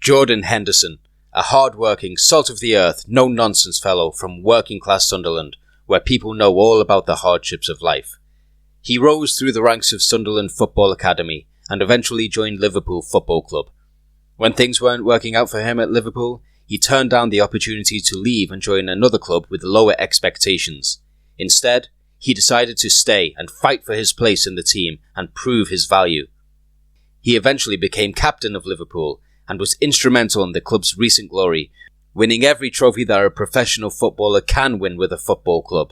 Jordan Henderson, a hard-working, salt-of-the-earth, no-nonsense fellow from working-class Sunderland, where people know all about the hardships of life. He rose through the ranks of Sunderland Football Academy and eventually joined Liverpool Football Club. When things weren't working out for him at Liverpool, he turned down the opportunity to leave and join another club with lower expectations. Instead, he decided to stay and fight for his place in the team and prove his value. He eventually became captain of Liverpool and was instrumental in the club's recent glory, winning every trophy that a professional footballer can win with a football club.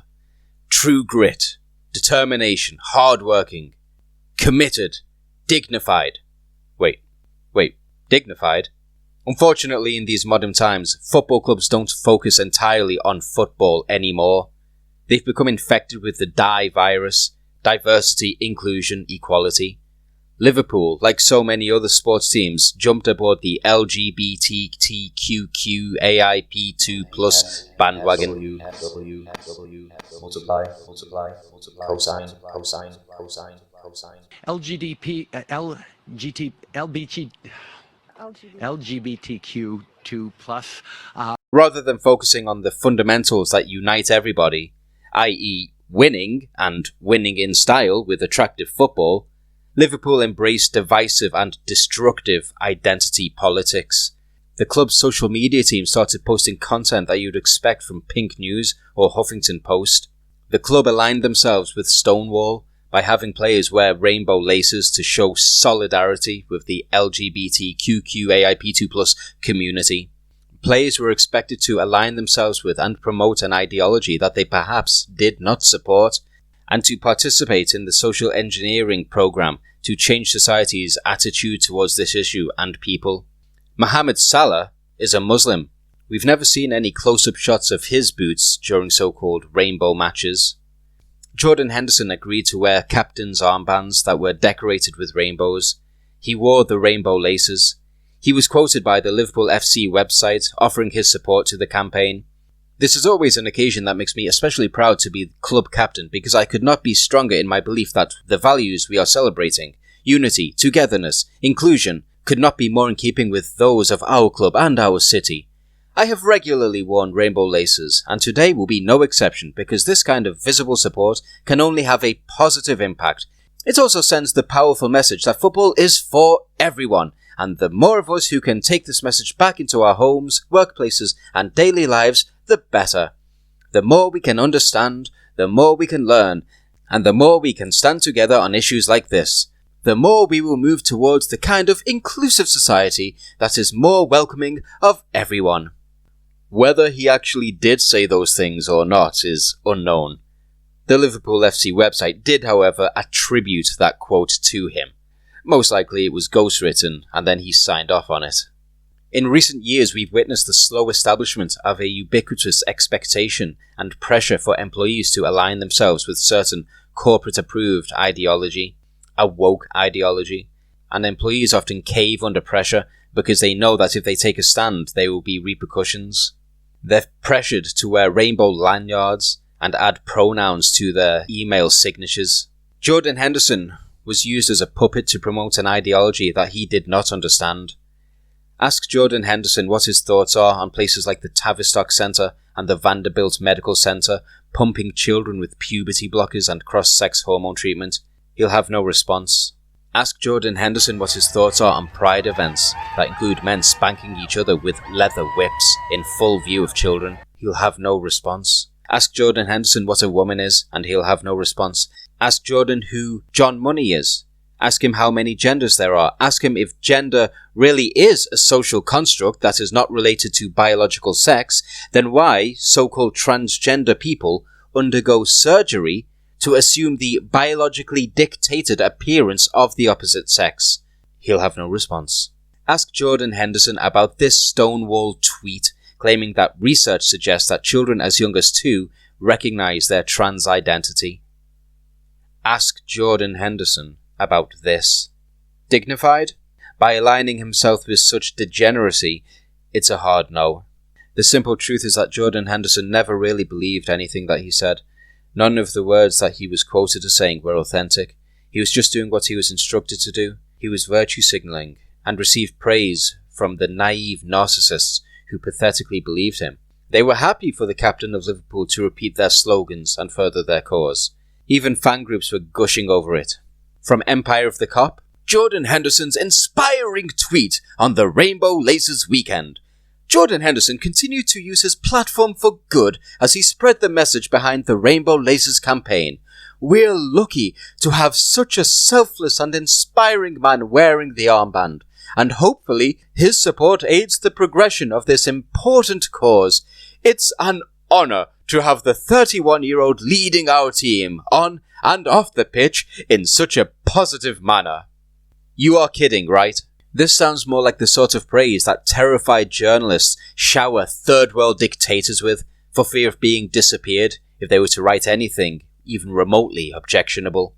True grit, determination, hard-working, committed, dignified. Dignified? Unfortunately, in these modern times, football clubs don't focus entirely on football anymore. They've become infected with the DI virus, diversity, inclusion, equality. Liverpool, like so many other sports teams, jumped aboard the LGBTQAIP2+ bandwagon. Multiply, cosine. LGBTQ2+. Rather than focusing on the fundamentals that unite everybody, i.e. winning, and winning in style with attractive football, Liverpool embraced divisive and destructive identity politics. The club's social media team started posting content that you'd expect from Pink News or Huffington Post. The club aligned themselves with Stonewall by having players wear rainbow laces to show solidarity with the LGBTQAIP2+ community. Players were expected to align themselves with and promote an ideology that they perhaps did not support, and to participate in the social engineering program to change society's attitude towards this issue and people. Mohamed Salah is a Muslim. We've never seen any close-up shots of his boots during so-called rainbow matches. Jordan Henderson agreed to wear captain's armbands that were decorated with rainbows. He wore the rainbow laces. He was quoted by the Liverpool FC website offering his support to the campaign. This is always an occasion that makes me especially proud to be club captain, because I could not be stronger in my belief that the values we are celebrating, unity, togetherness, inclusion, could not be more in keeping with those of our club and our city. I have regularly worn rainbow laces, and today will be no exception, because this kind of visible support can only have a positive impact. It also sends the powerful message that football is for everyone, and the more of us who can take this message back into our homes, workplaces, and daily lives, the better. The more we can understand, the more we can learn, and the more we can stand together on issues like this, the more we will move towards the kind of inclusive society that is more welcoming of everyone. Whether he actually did say those things or not is unknown. The Liverpool FC website did, however, attribute that quote to him. Most likely it was ghostwritten, and then he signed off on it. In recent years, we've witnessed the slow establishment of a ubiquitous expectation and pressure for employees to align themselves with certain corporate-approved ideology, a woke ideology, and employees often cave under pressure because they know that if they take a stand, there will be repercussions. They're pressured to wear rainbow lanyards and add pronouns to their email signatures. Jordan Henderson was used as a puppet to promote an ideology that he did not understand. Ask Jordan Henderson what his thoughts are on places like the Tavistock Centre and the Vanderbilt Medical Centre pumping children with puberty blockers and cross-sex hormone treatment. He'll have no response. Ask Jordan Henderson what his thoughts are on pride events that include men spanking each other with leather whips in full view of children. He'll have no response. Ask Jordan Henderson what a woman is, and he'll have no response. Ask Jordan who John Money is. Ask him how many genders there are. Ask him if gender really is a social construct that is not related to biological sex, then why so-called transgender people undergo surgery to assume the biologically dictated appearance of the opposite sex. He'll have no response. Ask Jordan Henderson about this Stonewall tweet claiming that research suggests that children as young as 2 recognize their trans identity. Ask Jordan Henderson about this. Dignified? By aligning himself with such degeneracy, it's a hard no. The simple truth is that Jordan Henderson never really believed anything that he said. None of the words that he was quoted as saying were authentic. He was just doing what he was instructed to do. He was virtue signalling and received praise from the naive narcissists who pathetically believed him. They were happy for the captain of Liverpool to repeat their slogans and further their cause. Even fan groups were gushing over it. From Empire of the Cop, Jordan Henderson's inspiring tweet on the Rainbow Laces weekend. Jordan Henderson continued to use his platform for good as he spread the message behind the Rainbow Laces campaign. We're lucky to have such a selfless and inspiring man wearing the armband, and hopefully his support aids the progression of this important cause. It's an honour to have the 31-year-old leading our team on and off the pitch in such a positive manner. You are kidding, right? This sounds more like the sort of praise that terrified journalists shower third-world dictators with for fear of being disappeared if they were to write anything even remotely objectionable.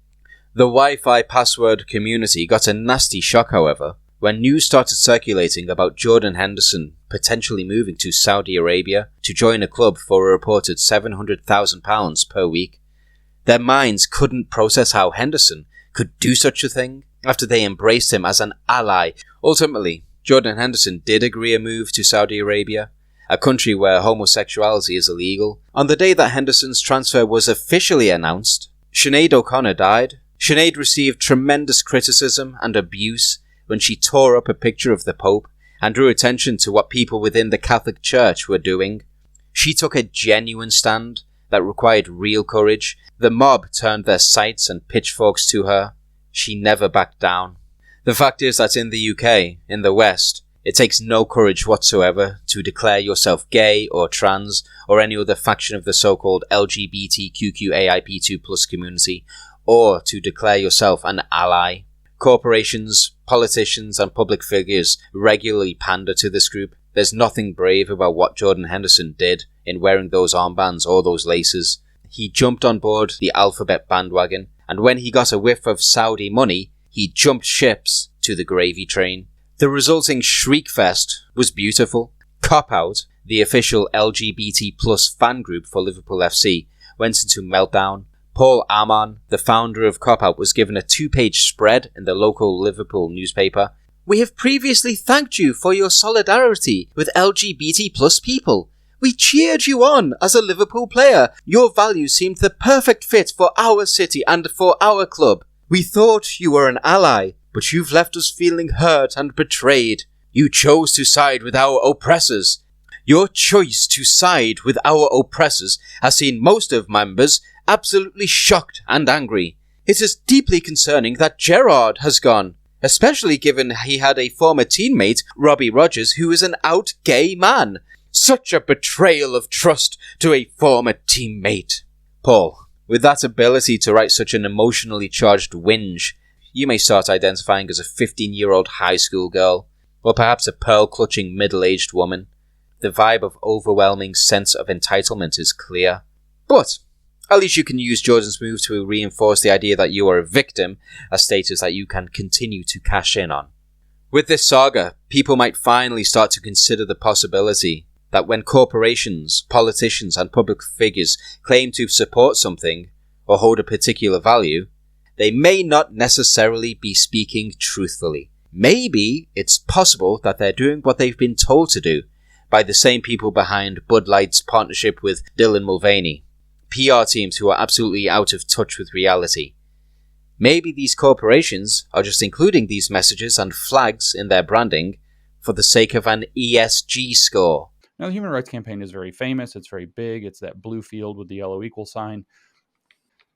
The Wi-Fi password community got a nasty shock, however, when news started circulating about Jordan Henderson potentially moving to Saudi Arabia to join a club for a reported £700,000 per week. Their minds couldn't process how Henderson could do such a thing after they embraced him as an ally. Ultimately, Jordan Henderson did agree a move to Saudi Arabia, a country where homosexuality is illegal. On the day that Henderson's transfer was officially announced, Sinead O'Connor died. Sinead received tremendous criticism and abuse when she tore up a picture of the Pope and drew attention to what people within the Catholic Church were doing. She took a genuine stand that required real courage. The mob turned their sights and pitchforks to her. She never backed down. The fact is that in the UK, in the West, it takes no courage whatsoever to declare yourself gay or trans or any other faction of the so-called LGBTQAIP2+ community, or to declare yourself an ally. Corporations, politicians and public figures regularly pander to this group. There's nothing brave about what Jordan Henderson did in wearing those armbands or those laces. He jumped on board the alphabet bandwagon, and when he got a whiff of Saudi money, he jumped ships to the gravy train. The resulting shriekfest was beautiful. Cop Out, the official LGBT+ fan group for Liverpool FC, went into meltdown. Paul Amon, the founder of Cop Out, was given a 2-page spread in the local Liverpool newspaper. We have previously thanked you for your solidarity with LGBT+ people. We cheered you on as a Liverpool player. Your values seemed the perfect fit for our city and for our club. We thought you were an ally, but you've left us feeling hurt and betrayed. You chose to side with our oppressors. Your choice to side with our oppressors has seen most of members absolutely shocked and angry. It is deeply concerning that Gerrard has gone, especially given he had a former teammate, Robbie Rogers, who is an out gay man. Such a betrayal of trust to a former teammate. Paul, with that ability to write such an emotionally charged whinge, you may start identifying as a 15-year-old high school girl, or perhaps a pearl-clutching middle-aged woman. The vibe of overwhelming sense of entitlement is clear. But at least you can use Jordan's move to reinforce the idea that you are a victim, a status that you can continue to cash in on. With this saga, people might finally start to consider the possibility that when corporations, politicians and public figures claim to support something or hold a particular value, they may not necessarily be speaking truthfully. Maybe it's possible that they're doing what they've been told to do by the same people behind Bud Light's partnership with Dylan Mulvaney, PR teams who are absolutely out of touch with reality. Maybe these corporations are just including these messages and flags in their branding for the sake of an ESG score. Now, the Human Rights Campaign is very famous. It's very big. It's that blue field with the yellow equal sign.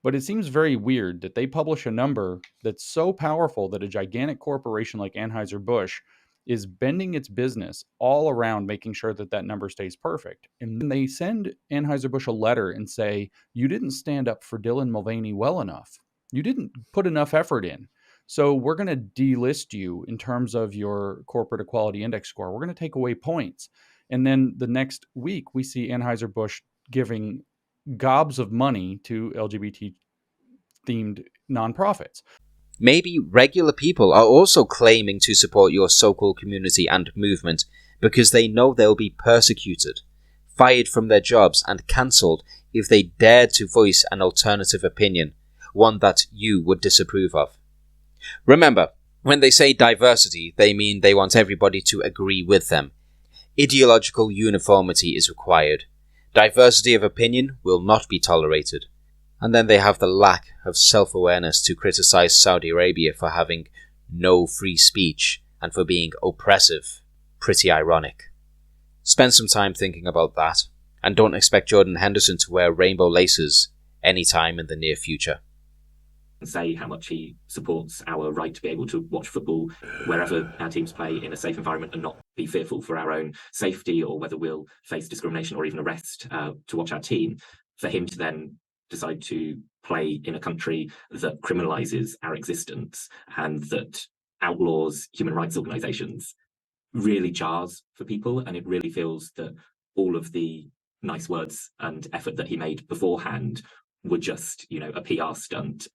But it seems very weird that they publish a number that's so powerful that a gigantic corporation like Anheuser-Busch is bending its business all around making sure that that number stays perfect. And then they send Anheuser-Busch a letter and say, you didn't stand up for Dylan Mulvaney well enough. You didn't put enough effort in. So we're going to delist you in terms of your corporate equality index score. We're going to take away points. And then the next week, we see Anheuser-Busch giving gobs of money to LGBT-themed nonprofits. Maybe regular people are also claiming to support your so-called community and movement because they know they'll be persecuted, fired from their jobs and cancelled if they dared to voice an alternative opinion, one that you would disapprove of. Remember, When they say diversity, they mean they want everybody to agree with them. Ideological uniformity is required. Diversity of opinion will not be tolerated. And then they have the lack of self-awareness to criticize Saudi Arabia for having no free speech and for being oppressive. Pretty ironic. Spend some time thinking about that, and don't expect Jordan Henderson to wear rainbow laces anytime in the near future. And say how much he supports our right to be able to watch football wherever our teams play in a safe environment and not be fearful for our own safety, or whether we'll face discrimination or even arrest to watch our team, for him to then decide to play in a country that criminalizes our existence and that outlaws human rights organizations really jars for people. And it really feels that all of the nice words and effort that he made beforehand were just, a PR stunt